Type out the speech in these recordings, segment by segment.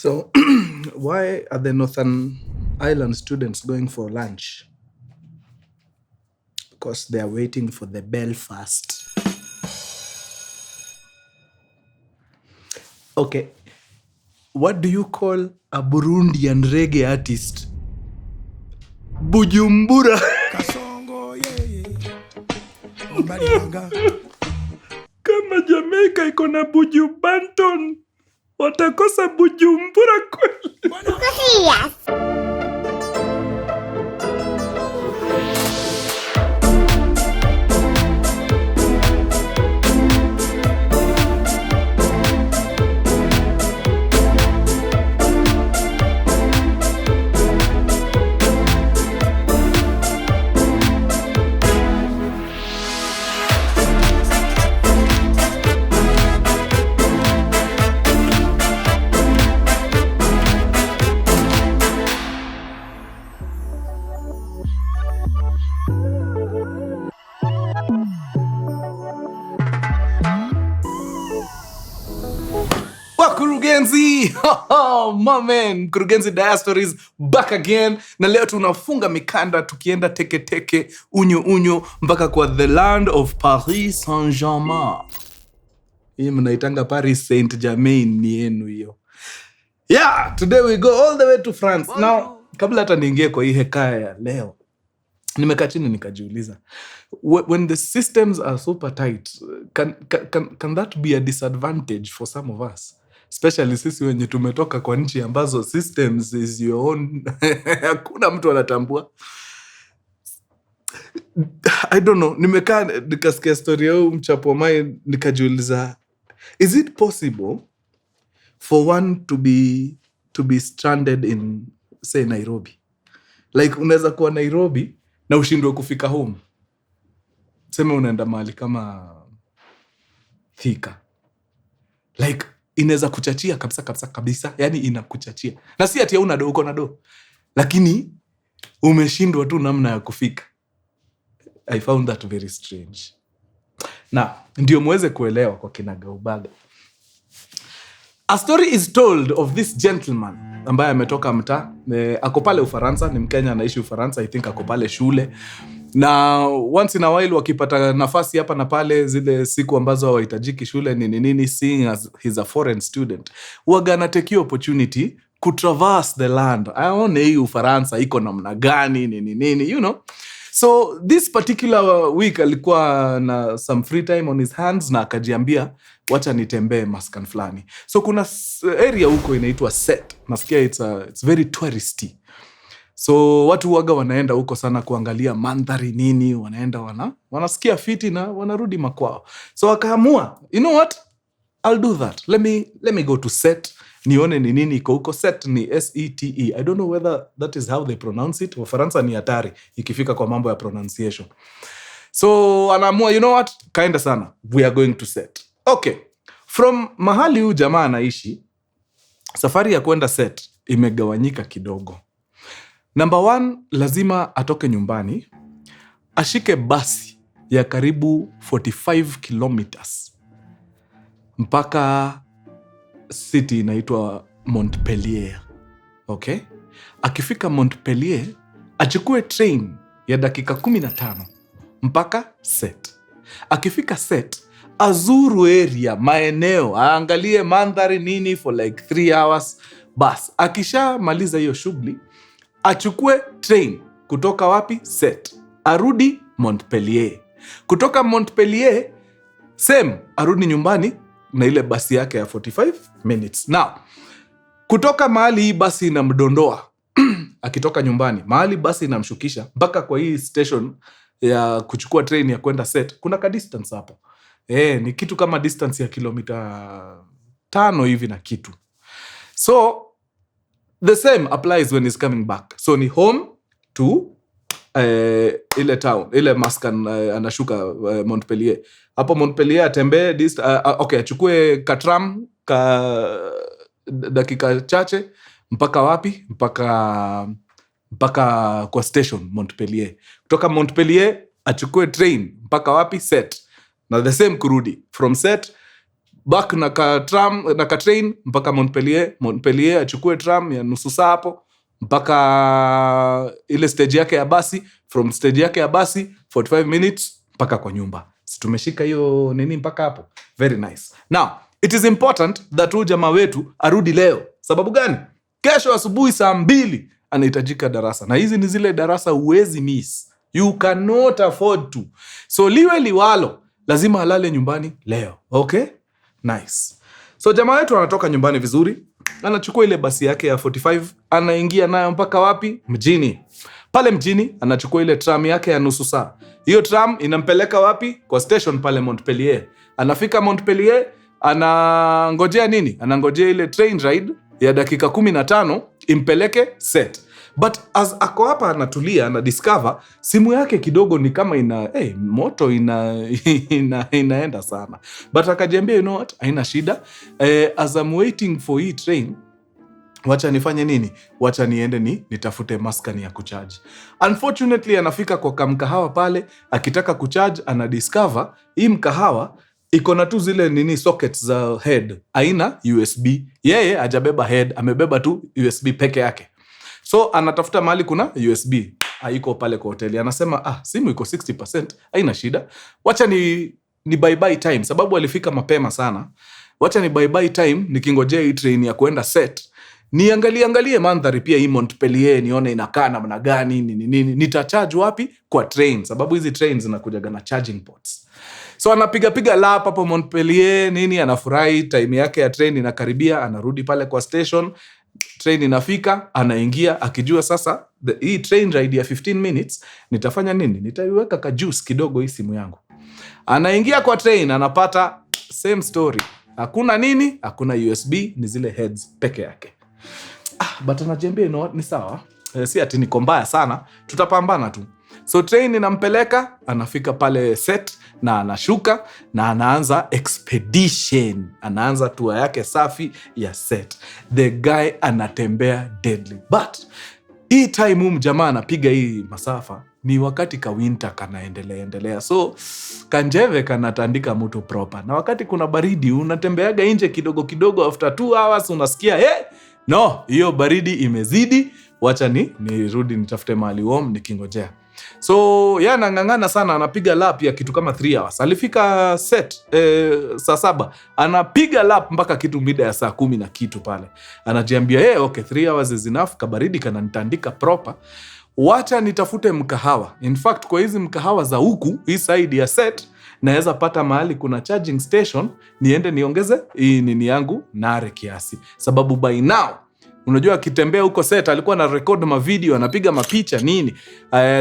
So, why are the Northern Ireland students going for lunch? Because they are waiting for the Belfast. Okay, what do you call a Burundian reggae artist? Bujumbura. Kasongo Ombalibanga. Kama Jamaica iko na Buju Banton, watakosa Bujumbura kweli? Kurugenzi, my man, Kurugenzi Diastories back again. Na leo tunafunga mikanda tukienda teke teke unyo mpaka kwa the land of Paris Saint-Germain. Hii mnaitanga Paris Saint-Germain ni yenu hiyo. Yeah, today we go all the way to France. Now, kabla hata niingie kwa hii hekaya ya leo, nimekaa chini nikajiuliza, when the systems are super tight, can that be a disadvantage for some of us? Especially sisi wenye tumetoka kwa nchi ambazo systems is your own. Hakuna mtu anatambua. I don't know. Nimekaa nikasikia story yao mchapo mai nikajiuliza, is it possible for one to be stranded in, say, Nairobi? Like unaweza kuwa Nairobi na ushindwe kufika home. Sema unaenda mahali kama Thika. Like inaweza kuchachia kabisa. Yani inakuchachia. Na si ati hauna do, uko na do. Lakini umeshindwa tu namna ya kufika. I found that very strange. Na ndio muweze kuelewa kwa kinagaubaga. A story is told of this gentleman ambaye ametoka mtaa. Ako pale Ufaransa, ni Mkenya anaishi Ufaransa, I think ako pale shule. Na once in a while wakipata nafasi hapa na pale, zile siku ambazo hawahitajiki shule nini, seeing as he's a foreign student, waga anatake opportunity ku traverse the land. Aone hii Ufaransa iko namna gani nini, you know. So this particular week alikuwa na some free time on his hands na akajiambia wacha nitembee maskan flani. So kuna area huko inaitwa Set. Nasikia it's very touristy. So watu waga wanaenda huko sana kuangalia mandhari nini, wanaenda wanasikia fiti na wanarudi makwao. So akaamua, you know what? I'll do that. Let me go to Set. Nione ni nini iko huko. Set ni S-E-T-E. I don't know whether that is how they pronounce it. Wafaransa ni hatari ikifika kwa mambo ya pronunciation. So anaamua, you know what? Kaenda sana. We are going to Set. Okay. From mahali huu jamaa anaishi, safari ya kwenda Set imegawanyika kidogo. Number 1, lazima atoke nyumbani, ashike basi ya karibu 45 kilometers mpaka city inaitwa Montpellier. Okay? Akifika Montpellier, achukue train ya dakika 15 mpaka Set. Akifika Set, azuru area, maeneo, aangalie mandhari nini for like 3 hours. Bas, akisha maliza hiyo shughuli, achukue train kutoka wapi? Set. Arudi Montpellier. Kutoka Montpellier, same, arudi nyumbani na ile basi yake ya 45 minutes. Now, kutoka mahali hii basi inamdondoa, akitoka nyumbani, mahali basi inamshukisha mpaka kwa hii station ya kuchukua train ya kwenda Set, kuna ka distance hapo. Ni kitu kama distance ya kilomita 5 hivi na kitu. So, the same applies when he's coming back. So ni home to ile town, ile maskan, anashuka Montpellier. Hapo Montpellier atembee, okay, achukue katram dakika chache mpaka wapi? Mpaka kwa station Montpellier. Kutoka Montpellier achukue train mpaka wapi? Set. Na the same kurudi. From Set back na ka train mpaka Montpellier achukue tram ya nusu saa hapo mpaka ile stage yake ya basi, from stage yake ya basi 45 minutes mpaka kwa nyumba. Si tumeshika hiyo nini mpaka hapo? Very nice. Now, it is important that huyu jamaa wetu arudi leo. Sababu gani? Kesho asubuhi saa 2 anahitajika darasa. Na hizi ni zile darasa huwezi miss. You cannot afford to. So liwe liwalo, lazima alale nyumbani leo. Okay? Nice. So jamaa wetu anatoka nyumbani vizuri, anachukua ile basi yake ya 45, anaingia nayo mpaka wapi? Mjini. Pale mjini anachukua ile tram yake ya nusu saa. Hiyo tram inampeleka wapi? Kwa station pale Montpellier. Anafika Montpellier, anangojea nini? Anangojea ile train ride ya dakika 15 impeleke set. But as ako hapa anatulia, ana discover simu yake kidogo ni kama moto inaenda sana. But akajiambia, you know what? Haina shida. As I'm waiting for hii train, wacha nifanye nini? Wacha niende nitafute maskani ya kucharge. Unfortunately, anafika kwa kamkahawa pale, akitaka kucharge, ana discover hii mkahawa iko na tu zile sockets za head, haina USB. Yeye hajabeba head, amebeba tu USB peke yake. So anatafuta mahali kuna USB, haiko pale kwa hoteli. Anasema simu iko 60%, haina shida. Wacha ni bye time, sababu alifika mapema sana. Wacha ni bye time nikingojea hii train ya kuenda set. Niangalie mandhari pia hii Montpellier, nione inakaa namna gani, nini. Nitacharge wapi? Kwa train, sababu hizi trains zinakujaga na charging ports. So anapiga lap hapo Montpellier, anafurahi, time yake ya train inakaribia, anarudi pale kwa station. Train inafika, anaingia akijua sasa hii train ride ya 15 minutes nitafanya nini? Nitaiweka ka juice kidogo hii simu yangu. Anaingia kwa train, anapata same story. Hakuna USB, ni zile heads peke yake. But anajiambia, you know what, ni sawa. Si ati niko mbaya sana, tutapambana tu. So train inampeleka, anafika pale set na anashuka na anaanza expedition. Anaanza tour yake safi ya set. The guy anatembea deadly. But hii time jamaa anapiga hii masafa ni wakati ka winter kanaendelea. So kanjeve kanatandika mtu proper. Na wakati kuna baridi unatembeaga nje kidogo after 2 hours unasikia no, hiyo baridi imezidi. Wacha nirudi nitafute mahali warm nikingojea. So anang'ang'ana sana, anapiga lap ya kitu kama 3 hours. Alifika set saa 7, anapiga lap mpaka kitu mida ya saa 10 na kitu pale. Anajiambia okay, 3 hours is enough, kabaridi kananitandika proper. Wacha nitafute mkahawa. In fact, kwa hizi mkahawa za huku hii side ya set, naweza pata mahali kuna charging station, niende niongeze hii nini yangu nare kiasi. Sababu by now, unajua akitembea huko set alikuwa na record ma video, anapiga mapicha nini.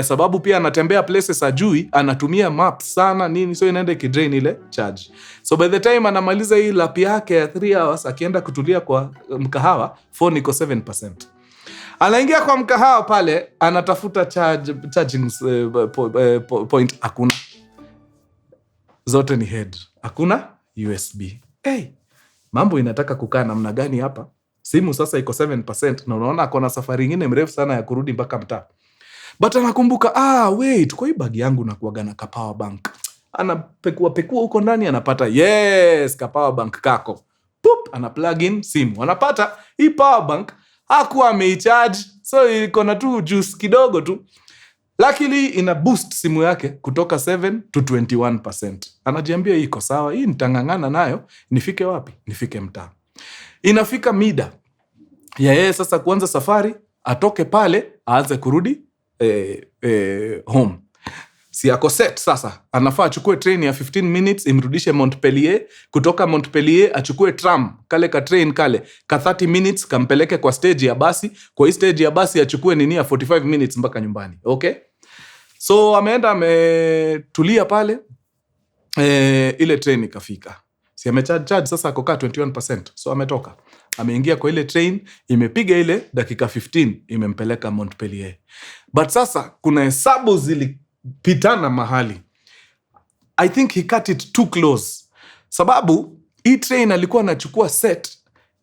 Sababu pia anatembea places ajui, anatumia maps sana so inaenda kidrain ile charge. So by the time anamaliza hii lap yake ya 3 hours, akienda kutulia kwa mkahawa, phone iko 7%. Anaingia kwa mkahawa pale, anatafuta charging point, hakuna. Zote ni head, hakuna USB. Mambo inataka kukaa namna gani hapa? Simu sasa iko 7% na unaona akona safari nyingine mrefu sana ya kurudi mpaka mtaa. But anakumbuka, wait, kwa hii bag yangu nakuaga na ka power bank. Anapekua huko ndani, anapata yes, ka power bank kako. Pup, ana plug in simu. Anapata hii power bank hakuwa ameicharge, so iko na tu juice kidogo tu. Luckily ina boost simu yake kutoka 7 to 21%. Anajiambia iko sawa, hii nitang'ang'ana nayo, nifike wapi? Nifike mtaa. Inafika mida ya yeye sasa kuanza safari, atoke pale, aanze kurudi home. Si ako set sasa, anafaa achukue train ya 15 minutes, imrudishe Montpellier. Kutoka Montpellier achukue tram, kale ka train kale, ka 30 minutes, kampeleke kwa stage ya basi. Kwa hii stage ya basi achukue nini ya 45 minutes mpaka nyumbani. Okay? So ametulia pale, ile train ikafika. Si amecharge sasa akokaa 21%. So ametoka. Ameingia kwa ile train, imepiga ile dakika 15, imempeleka Montpellier. But sasa kuna hesabu zilipitana mahali. I think he cut it too close. Sababu hii train alikuwa anachukua set,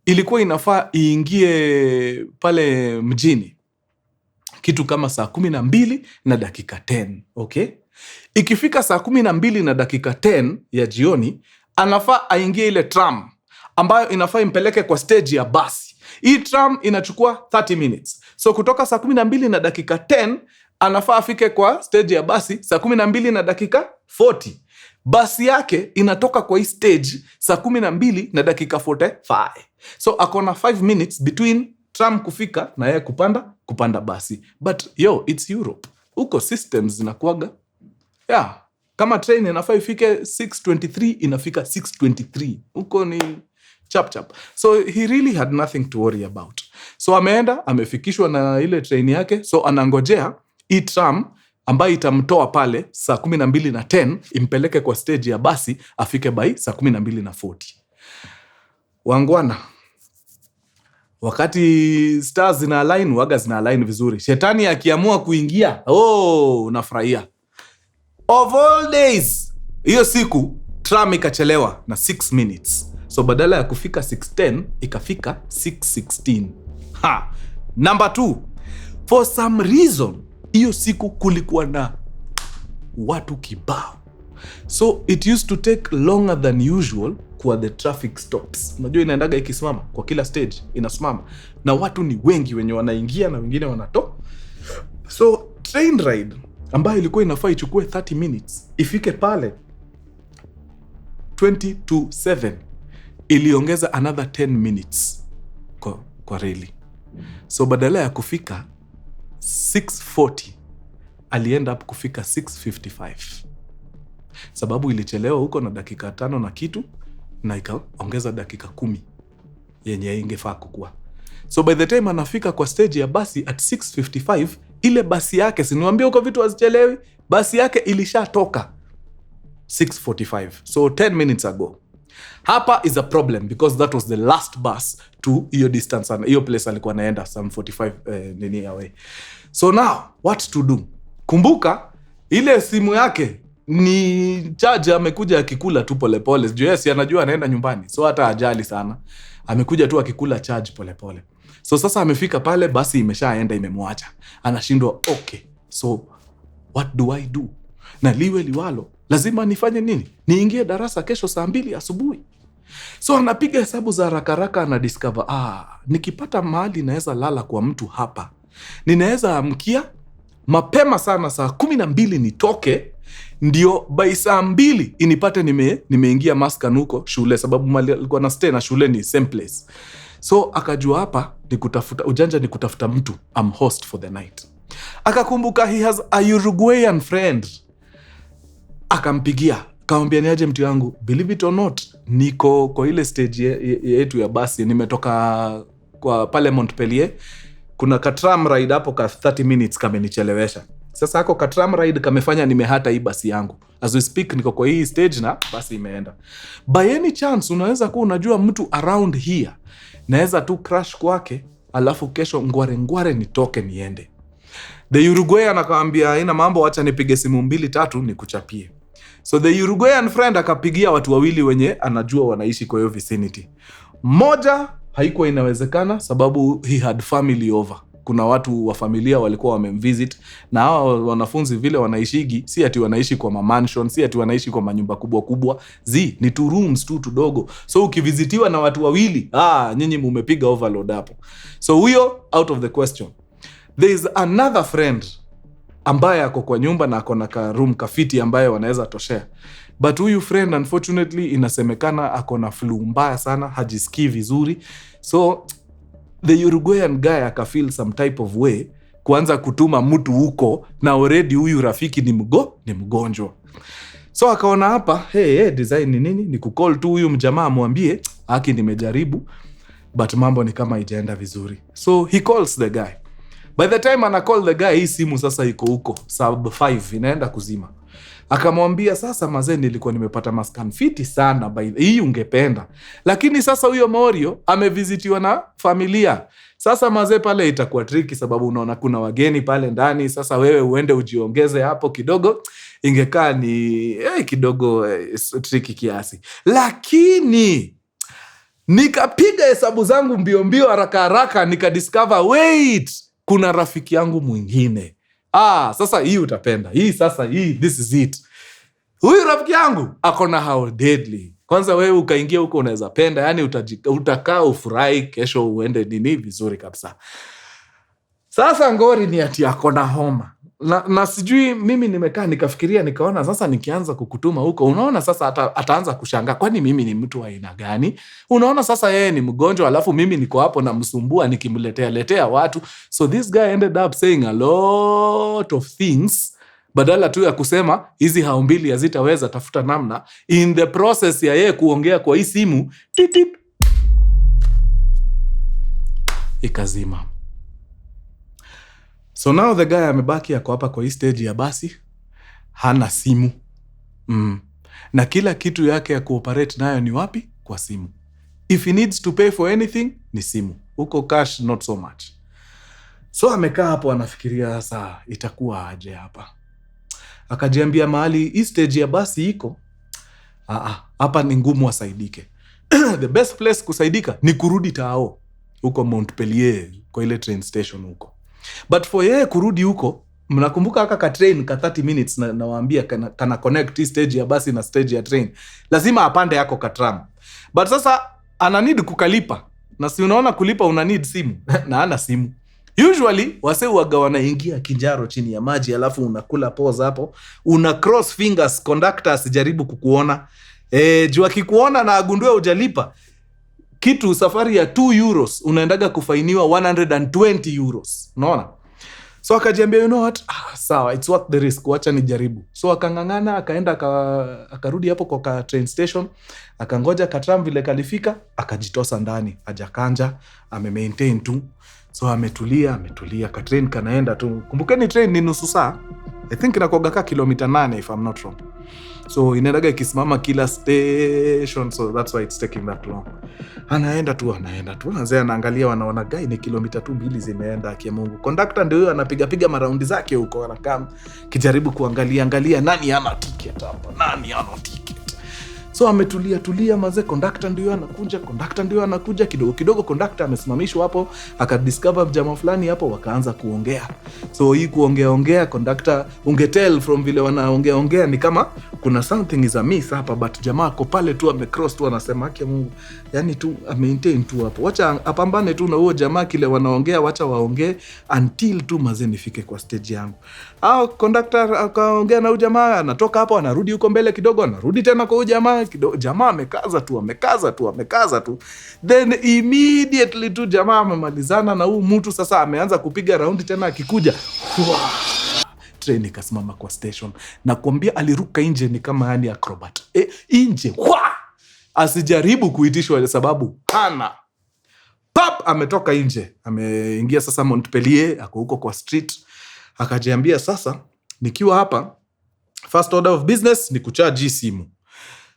ilikuwa inafaa iingie pale mjini kitu kama saa 12 na dakika 10. Okay? Ikifika saa 12 na dakika 10 ya jioni, anafaa aingie ile tram ambayo inafaa impeleke kwa stage ya basi. Hii tram inachukua 30 minutes. So kutoka saa 12:10 anafaa afike kwa stage ya basi saa 12:40. Basi yake inatoka kwa hii stage saa 12:45. So akona 5 minutes between tram kufika na yeye kupanda basi. But it's Europe. Huko systems zinakuaga. Yeah. Kama train inafaa ifike 6:23 inafika 6:23. Huko ni chap. So he really had nothing to worry about. So ameenda, amefikishwa na ile train yake. So anangojea hii tram ambayo itamtoa pale saa 12:10 impeleke kwa stage ya basi afike by saa 12:40. Wangwana, wakati stars zina align, waga zina align vizuri. Shetani akiamua kuingia, unafurahia. Of all days, hiyo siku tram ikachelewa na 6 minutes. So badala ya kufika 6:10 ikafika 6:16. Number 2, for some reason hiyo siku kulikuwa na watu kibao. So it used to take longer than usual kwa the traffic stops. Unajua inaendaga ikisimama kwa kila stage, inasimama na watu ni wengi wenye wanaingia na wengine wanatoka. So train ride ambayo ilikuwa inafaa ichukue 30 minutes ifike pale 20 to 7 iliongeza another 10 minutes kwa reli. So badala ya kufika 6:40 alienda up kufika 6:55. Sababu ilichelewa huko na dakika 5 na kitu na ikaongeza dakika 10 yenye ingefaa kukua. So by the time anafika kwa stage ya basi at 6:55, ile basi yake, siniwaambia huko vitu hazichelewi, basi yake ilishatoka 6:45. So 10 minutes ago. Hapa is a problem because that was the last bus to hiyo distance, hiyo place alikuwa naenda some 45 away. So now what to do? Kumbuka ile simu yake ni charge, amekuja akikula tu polepole. Juu anajua anaenda nyumbani, so hata ajali sana, amekuja tu akikula charge polepole. So sasa amefika pale, basi imeshaenda, imemwacha, anashindwa okay, so what do I do? Na liwe liwalo, lazima nifanye nini? Niingie darasa kesho saa 2 asubuhi. So anapiga hesabu za haraka, ana discover nikipata mahali naweza lala kwa mtu hapa, ninaweza amkia mapema sana saa 12 nitoke, ndio by saa 2 inipate nimeingia Maskan huko shule, sababu mali alikuwa na stay na shule ni same place. So akajua hapa ni kutafuta ujanja, ni kutafuta mtu host for the night. Akakumbuka he has a Uruguayan friend, akampigia, akamwambia niaje mtu yangu, believe it or not, niko kwa ile stage yetu ya basi, nimetoka kwa pale Montpellier, kuna katram ride hapo ka 30 minutes kamenichelewesha. Sasa hako katram ride kamefanya nimehata hii basi yangu. As we speak niko kwa hii stage na basi imeenda. By any chance unaweza kuwa unajua mtu around here, naweza tu crash kwake, alafu kesho ngware nitoke niende. The Uruguayan akamwambia haina mambo, acha nipige simu 2-3 nikuchapie. So the Uruguayan friend akapigia watu wawili wenye anajua wanaishi kwa hiyo vicinity. Moja haikuwa inawezekana sababu he had family over. Kuna watu wa familia walikuwa wamemvisit, na hao wanafunzi vile wanaishigi, si ati wanaishi kwa mansion, si ati wanaishi kwa manyumba kubwa, ni 2 rooms tu tudogo. So ukivizitiwa na watu wawili, nyinyi mumepiga overload hapo. So huyo out of the question. There is another friend ambaye ako kwa nyumba na ako na ka room kafiti ambaye wanaweza toshea. But huyu friend unfortunately inasemekana ako na flu mbaya sana, hajisikii vizuri. So the Uruguayan guy akafeel some type of way kuanza kutuma mtu huko, na already huyu rafiki ni mgonjwa. So akaona hapa, design ni nini? Ni kucall tu huyu mjamaa amwambie, haki nimejaribu but mambo ni kama itaenda vizuri. So he calls the guy. By the time ana call the guy, hii simu sasa iko huko sub 5 inaenda kuzima. Akamwambia sasa mazee, nilikuwa nimepata Maskan fiti sana by hii ungependa. Lakini sasa huyo Morio amevizitiwa na familia. Sasa mazee pale itakuwa tricky sababu unaona kuna wageni pale ndani. Sasa wewe uende ujiongeze hapo kidogo, ingekaa ni kidogo tricky kiasi. Lakini nikapiga hesabu zangu mbio haraka nikadiscover wait, kuna rafiki yangu mwingine. Sasa hii utapenda. Hii this is it. Huyu rafiki yangu akona how deadly. Kwanza wewe ukaingia huko unaweza penda, yani utakaa ufurahi, kesho uende nini vizuri kabisa. Sasa ngori ni ati ako na homa. Na sijui mimi nimekaa nikafikiria nikaona sasa nikianza kukutuma huko, unaona sasa ataanza kushangaa, kwani mimi ni mtu wa aina gani? Unaona sasa yeye ni mgonjwa alafu mimi niko hapo na msumbua nikimletea watu. So this guy ended up saying a lot of things, badala tu ya kusema hizi hao mbili hazitaweza, tafuta namna. In the process ya yeye kuongea kwa hii simu, titip, ikazima. So now the guy amebaki yako hapa kwa hii stage ya basi, hana simu. Na kila kitu yake ya cooperate nayo ni wapi? Kwa simu. If he needs to pay for anything, ni simu. Huko cash, not so much. So amekaa hapo anafikiria sasa itakuwa aje hapa. Akajiambia mahali hii stage ya basi iko, hapa ni ngumu asaidike. The best place kusaidika ni kurudi Tao, huko Montpellier, kwa ile train station huko. But for yeye kurudi huko, mnakumbuka haka ka train ka 30 minutes na waambia kana connect stage ya basi na stage ya train. Lazima apande yako ka tram. But sasa ana need kukalipa. Na si unaona kulipa una need simu. Na ana simu. Usually wase huaga wanaingia kinjaro chini ya maji alafu unakula pause hapo, una cross fingers conductor asijaribu kukuona. Jua kikuona na agundue hujalipa kitu, safari ya 2 euros unaendaga kufainiwa 120 euros. Unaona? So akajiambia, you know what? Sawa, it's worth the risk, wacha nijaribu. So akangangana, akaenda akarudi hapo kwa train station, akangoja katram vile kalifika, akajitosa ndani, hajakanja, ame-maintain tu. So ametulia, ka train kanaenda tu. Kumbukeni train ni nusu saa. I think inakuwaga ka kilomita 8 if I'm not wrong. So inaendaga ikisimama kila station, so that's why it's taking that long. Anaenda tu. Anazea anaangalia, wanaona guy ni kilomita 2 zimeenda, akia Mungu. Conductor ndio huyo anapiga maraundi zake huko, anakaa kijaribu kuangalia nani ana ticket hapa, So ametulia mazee. Conductor ndio anakuja, kidogo conductor amesimamishwa hapo, akadiscover jamaa fulani hapo, wakaanza kuongea. So hii kuongea conductor, ungetel from vile wanaongea ni kama kuna something is amiss hapa, but jamaa ako pale tu amecross tu, anasema yake Mungu, yani tu maintain tu hapo, wacha apambane tu na huo jamaa, kile wanaongea wacha waongee until tu mazee nifike kwa stage yangu. Conductor akaongea na huyo jamaa, anatoka hapo anarudi huko mbele kidogo, anarudi tena kwa huyo jamaa kidogo. Jamaa amekaza tu. Then immediately tu jamaa amemalizana na huyu mtu, sasa ameanza kupiga raundi tena, akikuja train ikasimama kwa station. Na kuambia aliruka nje ni kama yani acrobat. Nje. Asijaribu kuitishwa sababu hana. Pap ametoka nje. Ameingia sasa Montpellier, ako huko kwa street. Akajiambia sasa nikiwa hapa, first order of business ni kuchaji simu.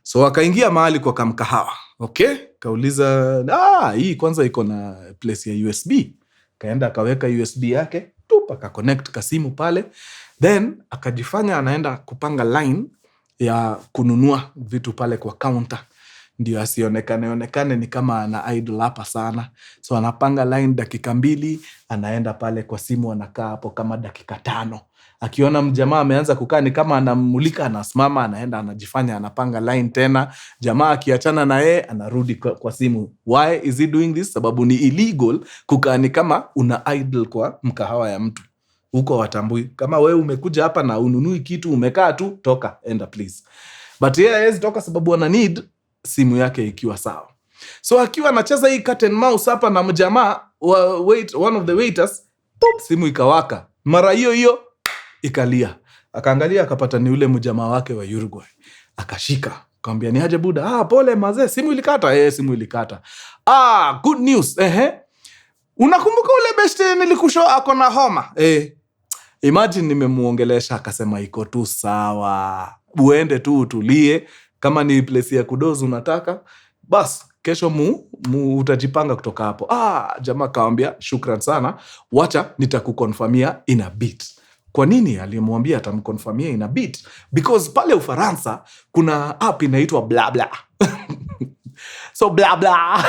So akaingia mahali kwa kamkahawa. Okay? Kauliza, hii kwanza iko na place ya USB. Kaenda akaweka USB yake, akaconnect kasimu pale. Then akajifanya anaenda kupanga line ya kununua vitu pale kwa counter. Ndio asionekane ni kama ana idle hapa sana. So anapanga line dakika 2, anaenda pale kwa simu, anakaa hapo kama dakika 5. Akiona mjamaa ameanza kukaa ni kama anamulika, anasimama, anaenda anajifanya anapanga line tena. Jamaa akiachana na yeye anarudi kwa simu. Why is he doing this? Sababu ni illegal kukaa ni kama una idle kwa mkahawa ya mtu. Huko watambui. Kama wewe umekuja hapa na ununui kitu, umekaa tu, toka, enda please. But yeye hawezi toka sababu ana need simu yake ikiwa sawa. So akiwa anacheza hii cat and mouse hapa na mjamaa, one of the waiters, simu ikawaka. Mara hiyo ikalia. Akaangalia akapata ni ule mjamaa wake wa Uruguay. Akashika. Akamwambia ni aje buda? Pole mazee, simu ilikata. Simu ilikata. Good news. Unakumbuka ule beste nilikushow ako na homa? Imagine nimemuongelesha, akasema iko tu sawa. Uende tu utulie, kama ni place ya kudozu unataka, bas kesho utajipanga kutoka hapo. Jamaa kaambia shukran sana, wacha nitakukonfirmia in a bit. Kwa nini alimwambia atamkonfirmia in a bit? Because pale Ufaransa kuna app inaitwa BlaBla. So BlaBla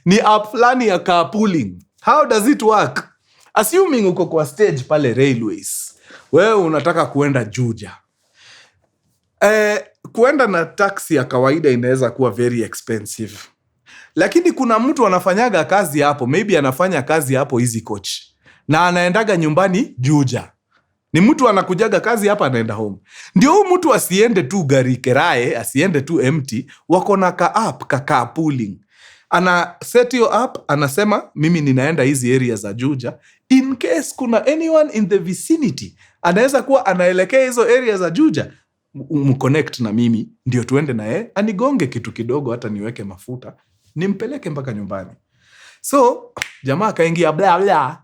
ni app fulani ya carpooling. How does it work? Assuming uko kwa stage pale railways, wewe unataka kuenda Juja. kuenda na taxi ya kawaida inaweza kuwa very expensive, lakini kuna mtu anafanyaga kazi hapo, maybe anafanya kazi hapo Easy Coach na anaendaga nyumbani Juja. Ni mtu anakujaga kazi hapa anaenda home. Ndio huyu mtu asiende tu gari kerae, asiende tu empty, wako na ka-app, ka-carpooling. Ana set your app, anasema mimi ninaenda hizi area za Juja. In case kuna anyone in the vicinity, anaweza kuwa anaelekea hizo area za Juja, umconnect na mimi, ndio tuende na yeye, anigonge kitu kidogo, hata niweke mafuta, nimpeleke mpaka nyumbani. So, jamaa akaingia bla bla,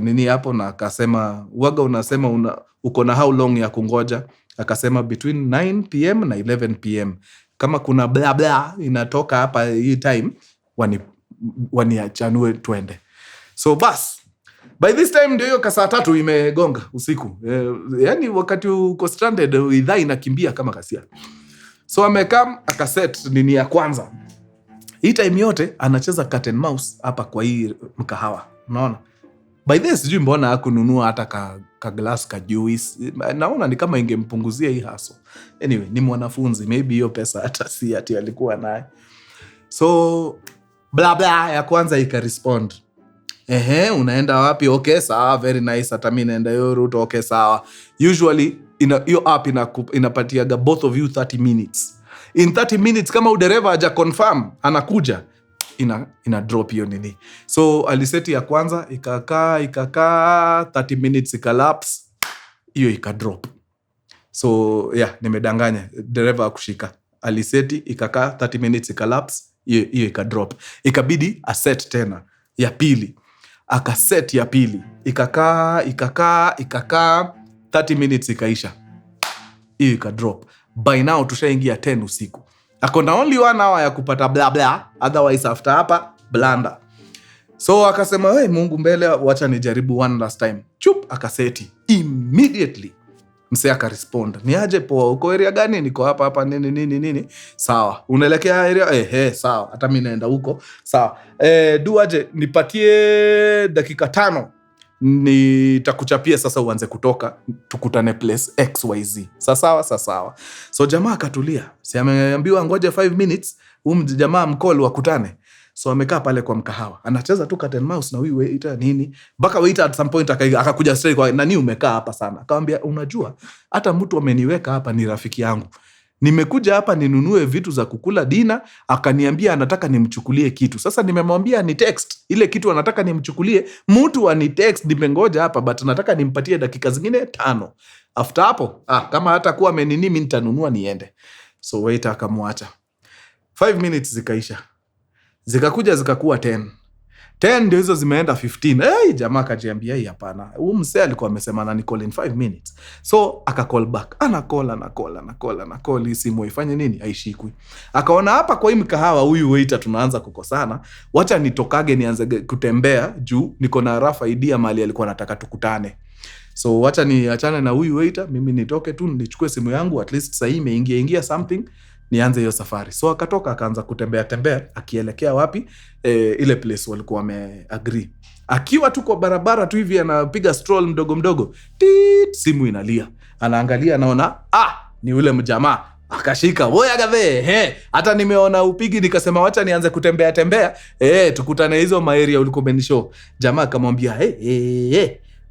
nini hapo na akasema, waga unasema uko na how long ya kungoja? Akasema between 9 PM na 11 PM. Kama kuna bla bla inatoka hapa hii time, waniachanue tuende. So bas, by this time ndio hiyo saa 3 imegonga usiku. Yani wakati uko stranded, idhaa inakimbia kama kasia. So amekam akaset nini ya kwanza. Hii time yote anacheza cat and mouse hapa kwa hii mkahawa. Unaona? By this sijui mbona hakununua hata ka glass ka juice. Naona ni kama ingempunguzia hii haso. Anyway, ni mwanafunzi, maybe hiyo pesa hata si ati alikuwa naye. So bla bla ya kwanza ikarespond. Unaenda wapi? Okay, sawa, very nice. Hata mimi naenda hiyo route. Okay, sawa. Usually hiyo app inapatiaga both of you 30 minutes. In 30 minutes kama udereva haja confirm anakuja, ina drop hiyo nini. So aliseti ya kwanza ikakaa 30 minutes ikalapse, hiyo ikadrop. So yeah, nimedanganya, dereva akushika. Aliseti ikakaa 30 minutes ikalapse, hiyo ikadrop. Ikabidi aset tena ya pili. Akaset ya pili, ikakaa 30 minutes ikaisha, hiyo ikadrop. By now tushaingia 10 usiku. Akona only 1 hour ya kupata bla bla, otherwise after hapa blanda. So akasema, hey, Mungu mbele, wacha nijaribu one last time. Chup, akaseti. Immediately msee akarespond. Ni aje poa, uko area gani? Niko hapa nini. Sawa. Unaelekea area? Sawa. Hata mimi naenda huko. Sawa. Aje nipatie dakika 5. Nitakuchapia sasa uanze kutoka, tukutane place XYZ. Sawa. So jamaa akatulia. Si ameambiwa ngoje 5 minutes, jamaa mcall wakutane. So amekaa pale kwa mkahawa. Anacheza tu cat and mouse na huyu waiter nini. Baka waiter at some point akakuja straight kwa, nani umekaa hapa sana? Akamwambia, unajua hata mtu ameniweka hapa ni rafiki yangu. Nimekuja hapa ninunue vitu za kukula dina, akaniambia anataka nimchukulie kitu. Sasa nimemwambia ni text ile kitu anataka nimchukulie, mtu ani text, nimengoja hapa but nataka nimpatie dakika zingine 5. After hapo, kama hata kuwa amenini mimi nitanunua niende. So waiter akamwacha. 5 minutes zikaisha. Zikakuja zikakuwa 10 ndio hizo zimeenda 15. Jamaa kajiambia hii hapana. Huyu msee alikuwa amesema na call in 5 minutes. So aka call back. Ana call simu ifanye nini? Haishikwi. Akaona hapa kwa hii mkahawa huyu waiter tunaanza kukosana. Wacha nitokage nianze kutembea juu niko na rough idea mali alikuwa anataka tukutane. So wacha niachane na huyu waiter, mimi nitoke tu nichukue simu yangu, at least sasa hii imeingia something, nianze hiyo safari. So akatoka akaanza kutembea akielekea wapi? Ile place walikuwa wameagree. Akiwa tu kwa barabara tu hivi anapiga stroll mdogo. Simu inalia. Anaangalia anaona ni ule mjamaa. Akashika, "Woya gave, hata nimeona upigi nikasema wacha nianze kutembea. Tukutane hizo maeria ulikuwa umenishow." Jamaa akamwambia,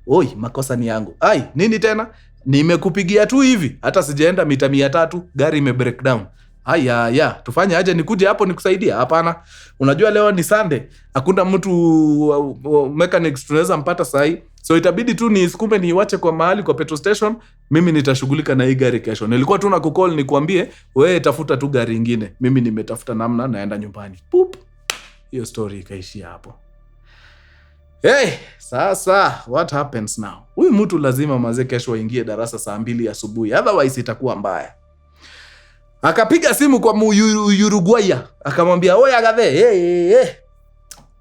"Oi, makosa ni yangu." "Ai, nini tena?" "Nimekupigia tu hivi, hata sijaenda mita 300, gari ime break down." "Haya, tufanye aje nikuje hapo nikusaidia?" "Hapana. Unajua leo ni Sunday. Hakuna mtu mechanics tunaweza mpata sahi. So itabidi tu nisikume niiwache kwa mahali kwa petrol station. Mimi nitashughulika na hii gari kesho. Nilikuwa tu nakucall nikwambie, wewe tafuta tu gari nyingine. Mimi nimetafuta namna naenda nyumbani." Poop. Hiyo story ikaishia hapo. Sasa what happens now? Huyu mtu lazima mazee kesho aingie darasa saa 2 asubuhi. Otherwise itakuwa mbaya. Akapiga simu kwa Uruguay. Akamwambia, "Oya gave,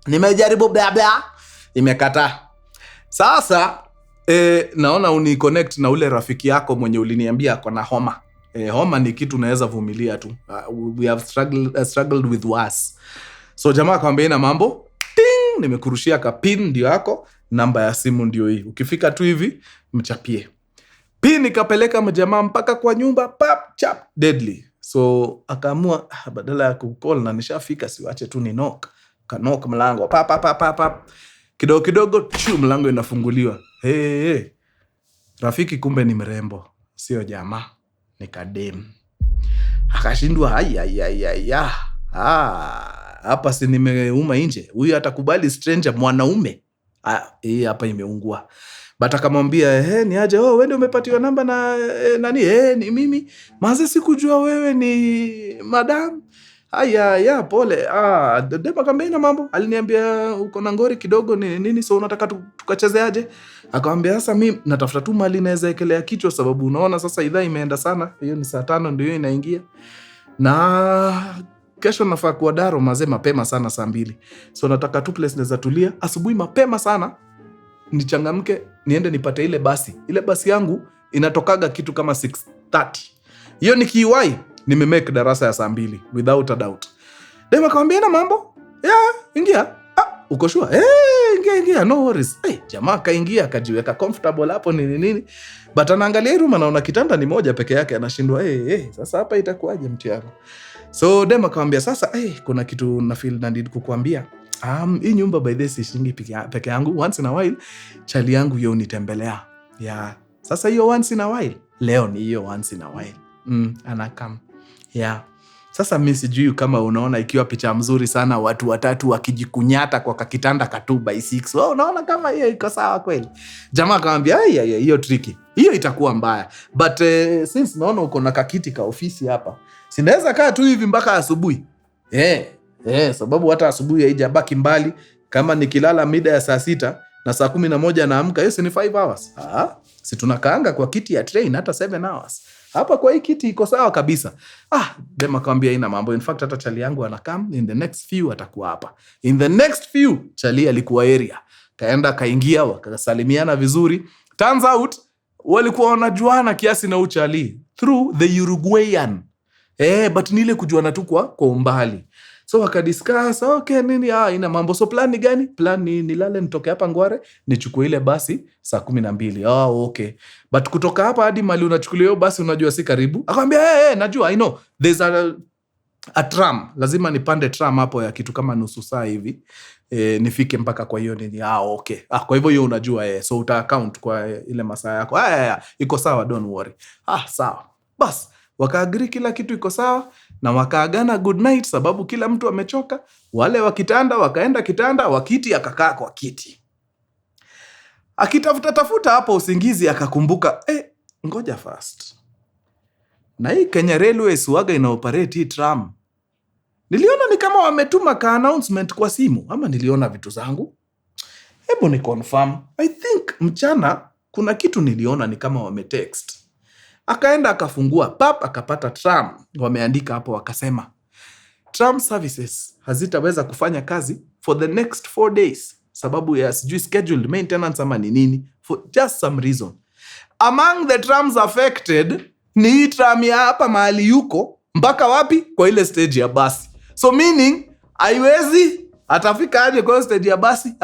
nimejaribu bla bla, imekataa." Sasa naona uniconnect na ule rafiki yako mwenye uliniambia ako na homa. Homa ni kitu unaweza vumilia tu. We have struggled with worse. So jamaa akamwambia ina mambo. Ting, nimekurushia ka pin ndio yako, namba ya simu ndio hii. Ukifika tu hivi mchapie. nikapeleka mjamaa mpaka kwa nyumba, pap chap deadly. So akaamua badala ya kucall na nishafika, siwache tu ni knock. Knock mlango, pap. Kidogo mlango inafunguliwa. Hey. Rafiki kumbe ni mrembo, sio jamaa, ni kadem. Akashindwa, hapa si nimeuma nje, huyu atakubali stranger mwanaume? Hapa imeungua. But akamwambia, ni aje, wewe ndio umepatiwa namba na nani? Ni mimi. Maze sikujua wewe ni madam. Haya, pole. Dema kambeina mambo. Aliniambia uko na ngori kidogo ni nini, so unataka tukacheze aje? Akamwambia sasa mimi natafuta tu mali naweza ekelea kichwa, sababu unaona sasa idhaa imeenda sana. Hiyo ni saa 5 ndio hiyo inaingia. Na kesho nafaa kuwa Daro maze mapema sana saa 2. So nataka tu place naweza tulia asubuhi mapema sana. Nichangamke niende nipate ile basi. Ile basi yangu inatokaga kitu kama 6:30. Hiyo nikiwahi nimemake darasa ya saa 2 without a doubt. Dema akamwambia na mambo? Ingia. Uko sure? Ingia, no worries. Jamaa kaingia akajiweka comfortable hapo nini. But anaangalia room anaona kitanda ni moja peke yake, anashindwa sasa hapa itakuwaje mtu yangu. So Dema akamwambia sasa kuna kitu na feel na need kukuambia. Hii nyumba by this ishingi peke yangu. Once in a while chali yangu yeye unitembelea. Sasa hiyo once in a while leo ni hiyo once in a while. Anakam. Sasa mimi sijui kama unaona ikiwa picha mzuri sana watu watatu wakijikunyata kwa kakitanda ka 2x6. Wewe unaona kama hiyo iko sawa kweli? Jamaa akamwambia hiyo tricky. Hiyo itakuwa mbaya. But since naona uko na kakiti ka ofisi hapa, sinaweza kaa tu hivi mpaka asubuhi. Sababu hata asubuhi haijabaki mbali. Kama nikilala mida ya saa 6 na saa 11 naamka, hiyo ni 5 hours. Si tunakaanga kwa kiti ya train hata 7 hours. Hapa kwa hii kiti iko sawa kabisa. Dema akamwambia ina mambo. In fact hata chali yangu anakam in the next few atakuwa hapa. In the next few chali alikuwa area. Kaenda kaingia wakasalimiana vizuri. Turns out walikuwa wanajuana kiasi na uchali through the Uruguayan. But nile kujuana tu kwa umbali. So wakadiscuss, nini ina mambo. So plan ni gani? Plan ni nilale nitoke hapa Ngware nichukue ile basi saa 12. Okay. But kutoka hapa hadi mali unachukulia hiyo basi unajua si karibu. Akamwambia najua, I know. There's a tram. Lazima nipande tram hapo ya kitu kama nusu saa hivi. Nifike mpaka kwa hiyo nini. Okay. Kwa hivyo hiyo unajua so uta account kwa ile masaa yako. Iko sawa, don't worry. Sawa. Bas wakaagri kila kitu iko sawa na wakaagana good night, sababu kila mtu amechoka. Wale wakitanda wakaenda kitanda, wakiti akakaa kwa kiti. Akitafuta hapo usingizi akakumbuka, ngoja first. Na hii Kenya Railways waga ina operate hii tram. Niliona ni kama wametuma ka announcement kwa simu, ama niliona vitu zangu. Hebu ni confirm. I think mchana kuna kitu niliona ni kama wametext. Akaenda akafungua, akapata tram. Wameandika hapo wakasema, tram services hazitaweza kufanya kazi for the next 4 days. Sababu ya sijui scheduled maintenance ama ni nini. For just some reason. Among the trams affected, ni hii tram ya hapa mahali yuko, mpaka wapi? Kwa ile stage ya basi. So meaning, haiwezi, atafika aje kwa stage ya basi?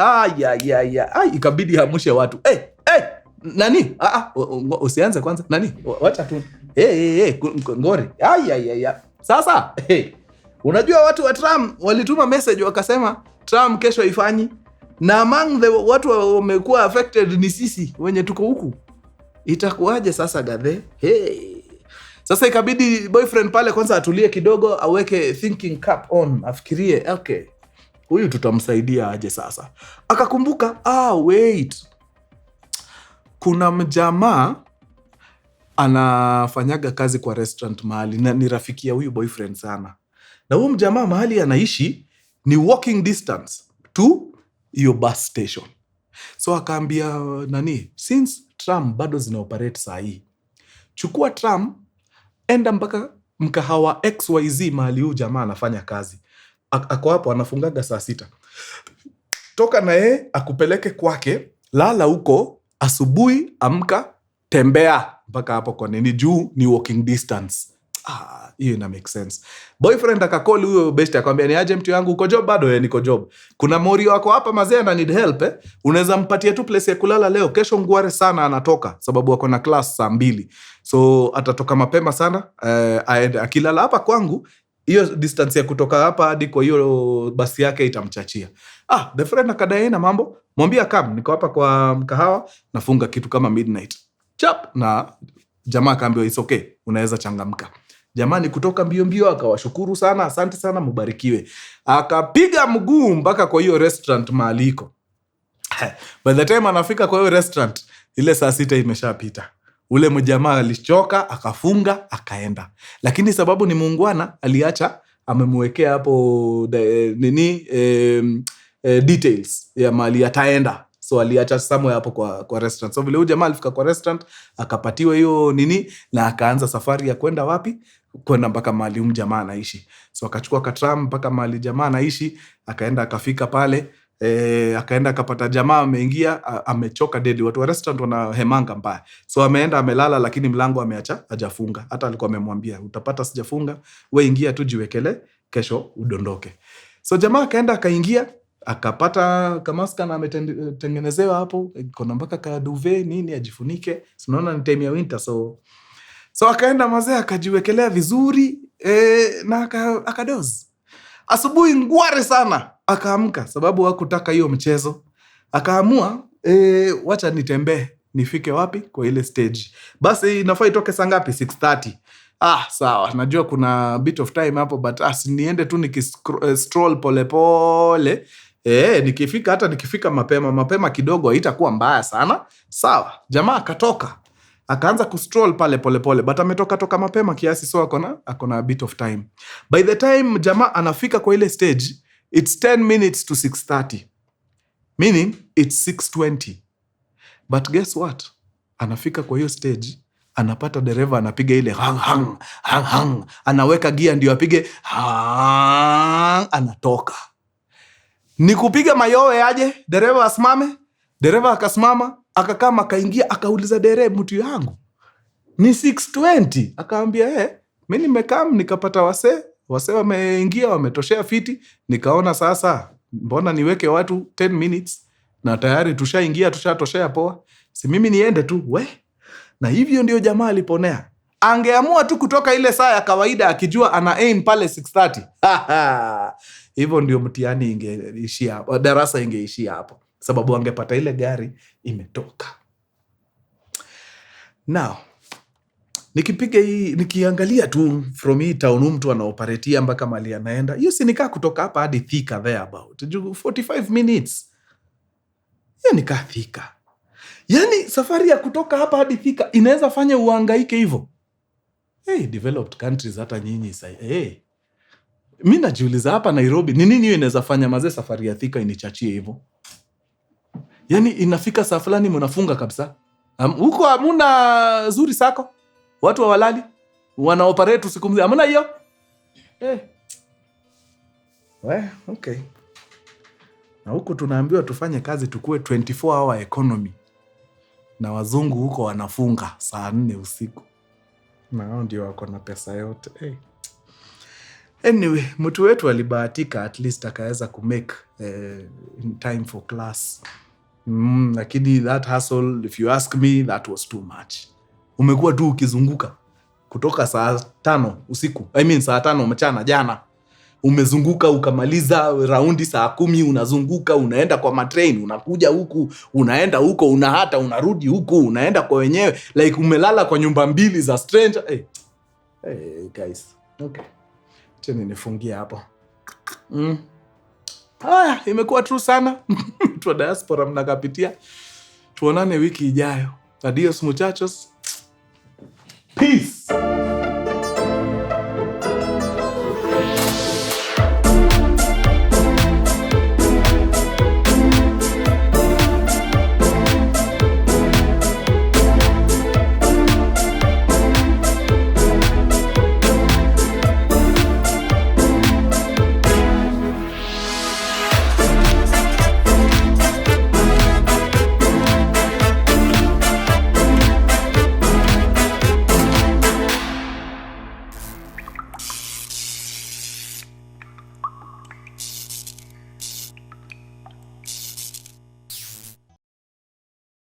Ikabidi hamushe watu. Nani? Usianze kwanza. Nani? Wacha tu. Ngori. Sasa, unajua watu wa tram walituma message wakasema tram kesho ifanyi. Na among the watu wamekuwa affected ni sisi wenye tuko huku. Itakuwaje sasa gadhe? Sasa ikabidi boyfriend pale kwanza atulie kidogo, aweke thinking cap on, afikirie, okay, huyu tutamsaidia aje sasa. Akakumbuka, wait. Kuna mjamaa anafanyaga kazi kwa restaurant mahali na ni rafiki ya huyu boyfriend sana. Na huyu mjamaa mahali anaishi ni walking distance to your bus station. So akaambia since tram bado zina operate saa hii, chukua tram, enda mpaka mkahawa XYZ mahali huyu jamaa anafanya kazi. Ako hapo anafungaga saa 6. Toka na yeye akupeleke kwake, lala huko, asubuhi amka, tembea mpaka hapo kwa nini juu ni walking distance. hiyo ina make sense. Boyfriend akakoli huyo best akamwambia ni aje mtu yangu uko job bado? Niko job. Kuna mori wako hapa mazee na need help unaweza mpatia tu place ya kulala leo, kesho ngware sana anatoka sababu wako na class saa 2. So atatoka mapema sana akilala hapa kwangu, hiyo distance ya kutoka hapa hadi kwa hiyo basi yake itamchachia. The friend akadai na mambo, mwambia come, niko hapa kwa mkahawa nafunga kitu kama midnight. Chap, na jamaa akaambiwa it's okay, unaweza changamka. Jamani kutoka mbio akawashukuru sana, asante sana, mubarikiwe. Akapiga mguu mpaka kwa hiyo restaurant mahali iko. By the time anafika kwa hiyo restaurant, ile saa 6 imeshapita. Ule mjamaa alichoka, akafunga, akaenda. Lakini sababu ni muungwana, aliacha amemwekea hapo details ya mahali ataenda. So aliacha somewhere hapo kwa restaurant. So vile huyu jamaa alifika kwa restaurant, akapatiwa hiyo na akaanza safari ya kwenda wapi? Kwenda mpaka mahali huyu jamaa anaishi. So akachukua katram mpaka mahali jamaa anaishi, akaenda akafika pale, akaenda akapata jamaa ameingia, amechoka dedi. Watu wa restaurant wana hemanga mbaya. So ameenda amelala, lakini mlango ameacha hajafunga. Hata alikuwa amemwambia utapata sijafunga, wewe ingia tu jiwekele, kesho udondoke. So jamaa akaenda akaingia, akapata kamaska na ametengenezewa hapo, kuna mpaka kaduve nini ajifunike. Unaona ni time ya winter, so akaenda mazee akajiwekelea vizuri na akadozi. Asubuhi ngware sana akaamka, sababu hakutaka hiyo mchezo. Akaamua wacha nitembee nifike wapi? Kwa ile stage. Basi inafaa itoke saa ngapi? 6:30. Sawa, najua kuna bit of time hapo, but niende tu nikistroll pole pole. Nikifika mapema kidogo haitakuwa mbaya sana. Sawa, jamaa akatoka. Akaanza kustroll pale pole pole, but ametoka mapema kiasi, so akona a bit of time. By the time jamaa anafika kwa ile stage, it's 10 minutes to 6:30. Meaning it's 6:20. But guess what? Anafika kwa hiyo stage, anapata dereva anapiga ile hang hang, anaweka gia ndio apige hang, anatoka. Ni kupiga mayowe aje dereva asimame. Dereva akasimama, akakama, akaingia, akauliza dereva, mtu yangu ni 6:20? Akaambia mimi nimekam, nikapata wase wameingia, wametoshea fiti, nikaona sasa mbona niweke watu 10 minutes na tayari tushaingia, tushatoshea poa, si mimi niende tu Na hivyo ndio jamaa aliponea. Angeamua tu kutoka ile saa ya kawaida akijua ana aim pale 6:30. Hivyo ndio mtihani ingeishia hapo, darasa ingeishia hapo, sababu angepata ile gari imetoka. Now, nikiangalia tu from hii town mtu anaoperatia mpaka mali anaenda, hiyo si nikaa kutoka hapa hadi Thika there about 45 minutes. Hiyo nikaa Thika. Yani safari ya kutoka hapa hadi Thika inaweza fanya uhangaike hivyo. Developed countries hata nyinyi sasa. Mimi najiuliza hapa Nairobi, ni nini hiyo inaweza fanya mazee safari ya Thika inichachie hivyo? Yani inafika saa fulani mnafunga kabisa. Huko hamuna zuri sako. Watu hawalali, wanaoperate usiku mzima. Hamna hiyo? Okay. Na huku tunaambiwa tufanye kazi tukue 24-hour economy. Na wazungu huko wanafunga saa 4 usiku. Na hao ndio wako na pesa yote. Anyway, mtu wetu alibahatika at least akaweza kumake in time for class. Lakini that hustle, if you ask me, that was too much. Umekuwa tu ukizunguka kutoka saa 5 usiku, saa 5 mchana jana. Umezunguka ukamaliza raundi saa 10, unazunguka, unaenda kwa matrain, unakuja huku, unaenda huko, unahata, unarudi huku, unaenda kwa wenyewe, like umelala kwa nyumba 2 za stranger. Guys, okay. Tena nifungia hapo. Imekuwa true sana. Mtu wa diaspora mnakapitia. Tuonane wiki ijayo. Adios muchachos. Peace.